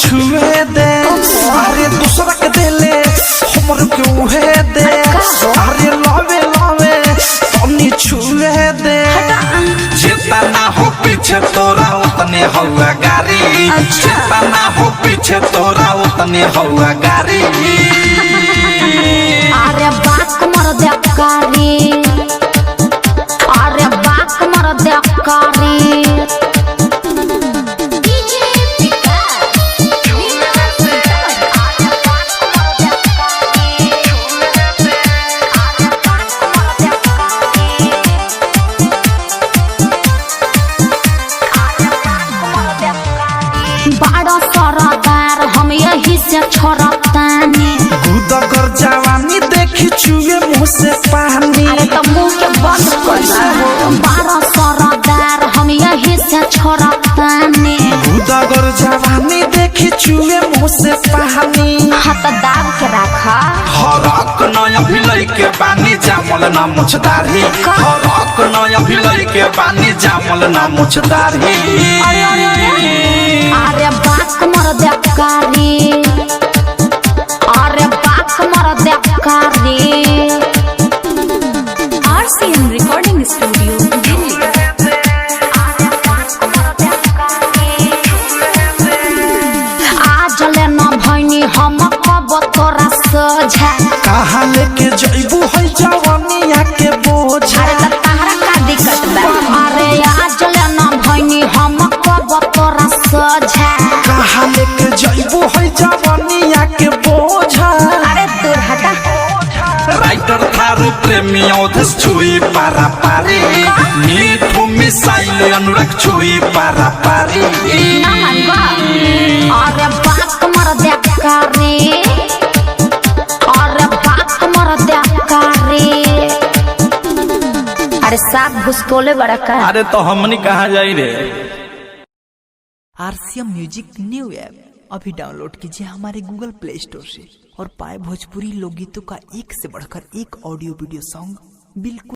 छुए दे अरे दूसरा के देले हमर के उहे दे अरे लावे लावे तनी छुए दे जितना हो पीछे तोरा उतने हुआ गाड़ी जितना हो पीछे तोरा उतने हुआ गाड़ी अरे बाक मर दे कारी अरे बाक मर दे कारी बड़ा सरदार हम यही से छोड़तानी गुदगर जवानी देखी चुए मुँह से पानी अरे तो मुँह के बंद कर बड़ा सरदार हम यही से छोड़तानी गुदगर जवानी देखी चुए मुँह से पानी हाथ दाब के रखा हरक नया भिलई के पानी जामल ना मुछदारी हरक नया भिलई के पानी जामल ना मुछदारी अरे बाक मर दे कारी अरे बाक मर दे कारी RCM रिकॉर्डिंग स्टूडियो दिल्ली। आज ले न भैनी हम कब तोरा सोझा कहाँ लेके जइबू है जवानिया के बोझा अरे त तहरा का दिक्कत बा अरे आज ले न भैनी हम कब तोरा सोझा कहाँ लेके जइबू है जवानिया के बोझा अरे दूर हटा राइटर थारू प्रेमी औधस छुई पारा पारी मीठू मिसाइल अनुराग छुई पारा पारी ना मानबा अरे बाक मर दे कारी अरे बाक मर दे कारी अरे साफ घुसकोले बड़ा का अरे तो हमनी कहाँ जाई रे। RCM म्यूजिक न्यू ऐप अभी डाउनलोड कीजिए हमारे गूगल प्ले स्टोर से और पाए भोजपुरी लोकगीतों का एक से बढ़कर एक ऑडियो वीडियो सॉन्ग बिल्कुल